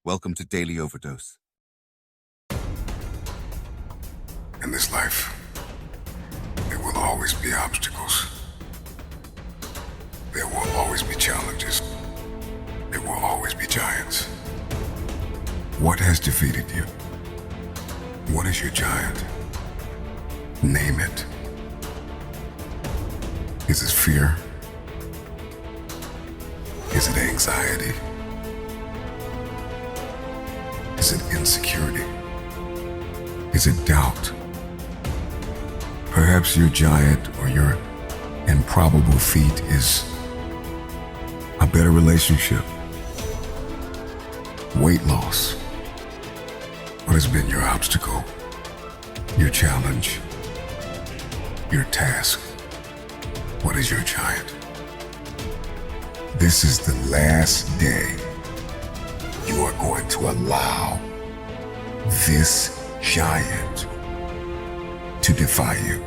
Welcome to Daily Overdose. In this life, there will always be obstacles. There will always be challenges. There will always be giants. What has defeated you? What is your giant? Name it. Is it fear? Is it anxiety? Is it insecurity? Is it doubt? Perhaps your giant or your improbable feat is a better relationship, weight loss. What has been your obstacle, your challenge, your task? What is your giant? This is the last day you are going to allow this giant to defy you.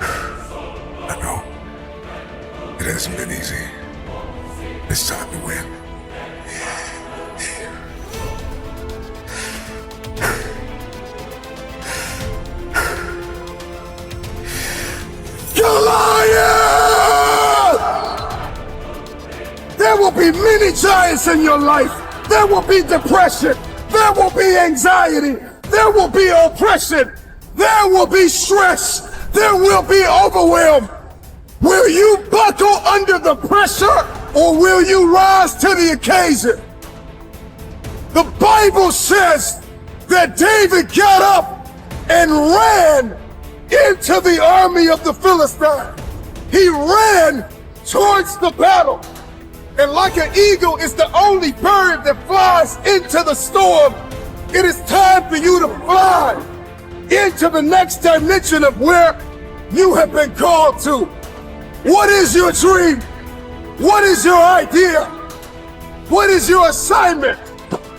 I know it hasn't been easy. It's time to win. There will be many giants in your life. There will be depression. There will be anxiety. There will be oppression. There will be stress. There will be overwhelm. Will you buckle under the pressure or will you rise to the occasion? The Bible says that David got up and ran into the army of the Philistines. He ran towards the battle. And like an eagle is the only bird that flies into the storm, it is time for you to fly into the next dimension of where you have been called to. What is your dream? What is your idea? What is your assignment?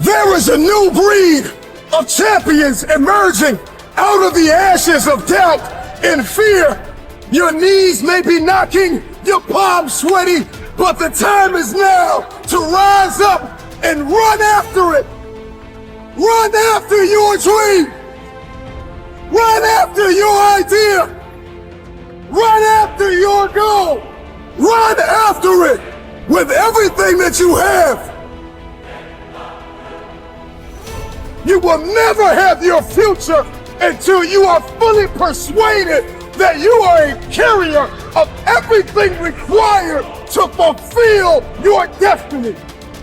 There is a new breed of champions emerging out of the ashes of doubt and fear. Your knees may be knocking, your palms sweaty, but the time is now to rise up and run after it. Run after your dream. Run after your idea. Run after your goal. Run after it with everything that you have. You will never have your future until you are fully persuaded that you are a carrier of everything required to fulfill your destiny.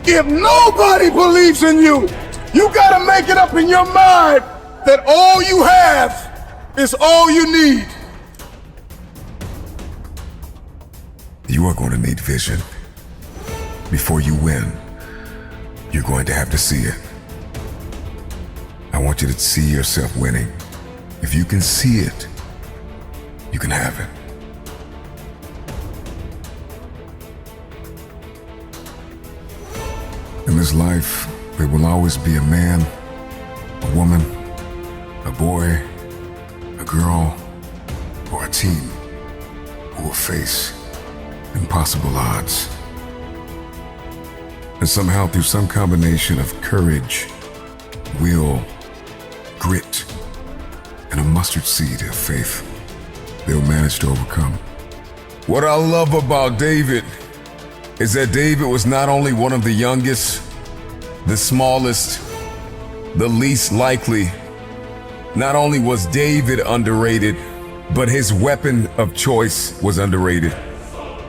If nobody believes in you, you gotta make it up in your mind that all you have is all you need. You are going to need vision. Before you win, you're going to have to see it. I want you to see yourself winning. If you can see it, you can have it. In this life, there will always be a man, a woman, a boy, a girl, or a team who will face impossible odds. And somehow, through some combination of courage, will, grit, and a mustard seed of faith, they'll manage to overcome. What I love about David is that David was not only one of the youngest, the smallest, the least likely. Not only was David underrated, but his weapon of choice was underrated.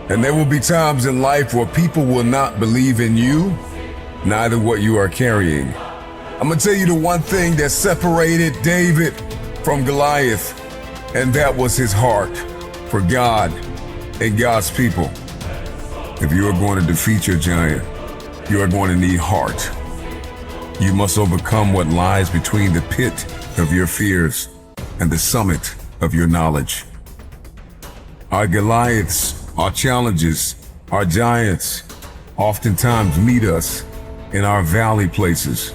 And there will be times in life where people will not believe in you, neither what you are carrying. I'm gonna tell you the one thing that separated David from Goliath, and that was his heart for God and God's people. If you are going to defeat your giant, you are going to need heart. You must overcome what lies between the pit of your fears and the summit of your knowledge. Our Goliaths, our challenges, our giants oftentimes meet us in our valley places.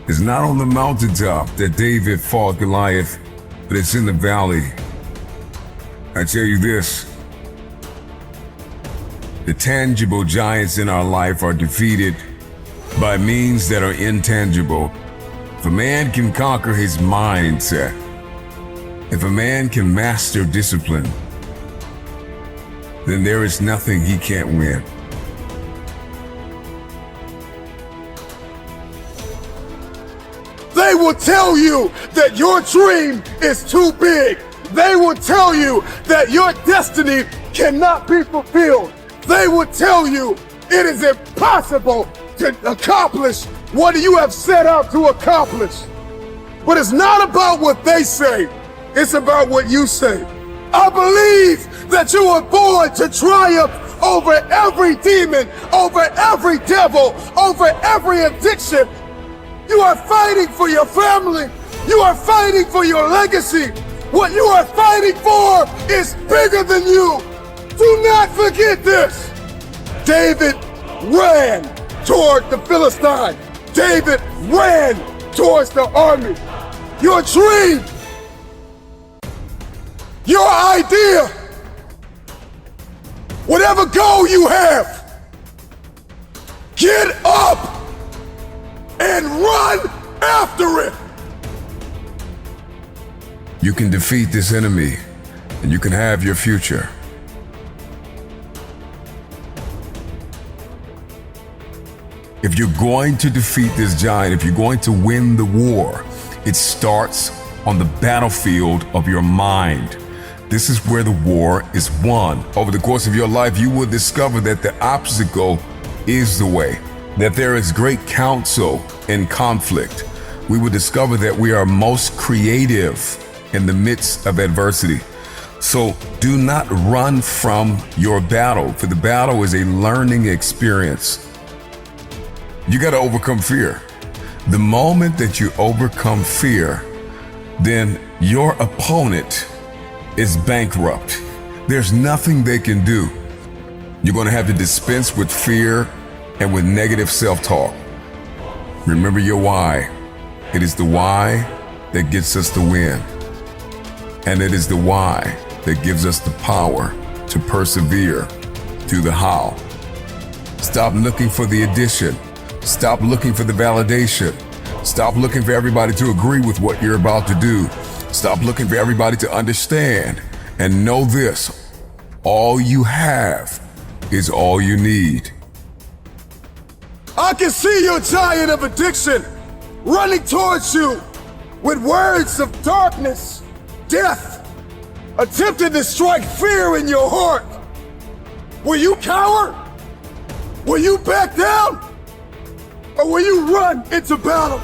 It's not on the mountaintop that David fought Goliath, but it's in the valley. I tell you this, the tangible giants in our life are defeated by means that are intangible. If a man can conquer his mindset, if a man can master discipline, then there is nothing he can't win. They will tell you that your dream is too big. They will tell you that your destiny cannot be fulfilled. They will tell you it is impossible to accomplish what you have set out to accomplish. But it's not about what they say, it's about what you say. I believe that you were born to triumph over every demon, over every devil, over every addiction. You are fighting for your family. You are fighting for your legacy. What you are fighting for is bigger than you. Do not forget this. David ran toward the Philistine. David ran towards the army. Your dream, your idea, whatever goal you have, get up and run after it. You can defeat this enemy, and you can have your future. If you're going to defeat this giant, if you're going to win the war, it starts on the battlefield of your mind. This is where the war is won. Over the course of your life, you will discover that the obstacle is the way, that there is great counsel in conflict. We will discover that we are most creative in the midst of adversity. So do not run from your battle, for the battle is a learning experience. You got to overcome fear. The moment that you overcome fear, then your opponent is bankrupt. There's nothing they can do. You're going to have to dispense with fear and with negative self-talk. Remember your why. It is the why that gets us the win. And it is the why that gives us the power to persevere through the how. Stop looking for the addition. Stop looking for the validation. Stop looking for everybody to agree with what you're about to do. Stop looking for everybody to understand. And know this, all you have is all you need. I can see your giant of addiction running towards you with words of darkness, death, attempting to strike fear in your heart. Will you cower? Will you back down? Or will you run into battle?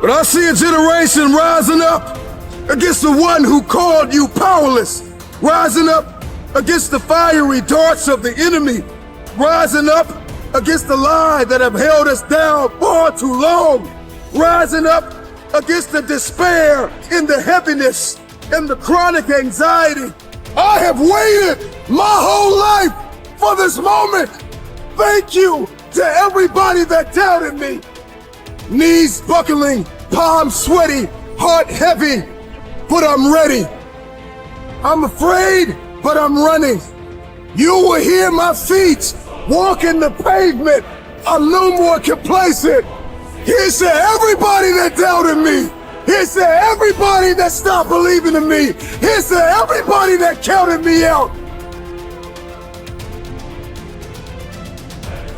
But I see a generation rising up against the one who called you powerless, rising up against the fiery darts of the enemy, rising up against the lie that have held us down far too long, rising up against the despair and the heaviness and the chronic anxiety. I have waited my whole life for this moment. Thank you to everybody that doubted me. Knees buckling, palms sweaty, heart heavy, but I'm ready. I'm afraid, but I'm running. You will hear my feet walking the pavement. I'm no more complacent. Here's to everybody that doubted me. Here's to everybody that stopped believing in me. Here's to everybody that counted me out.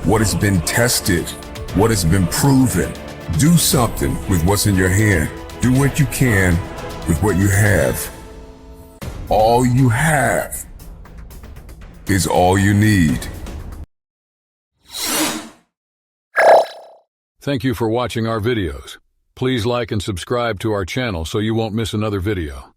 What has been tested, what has been proven. Do something with what's in your hand. Do what you can with what you have. All you have is all you need. Thank you for watching our videos. Please like and subscribe to our channel so you won't miss another video.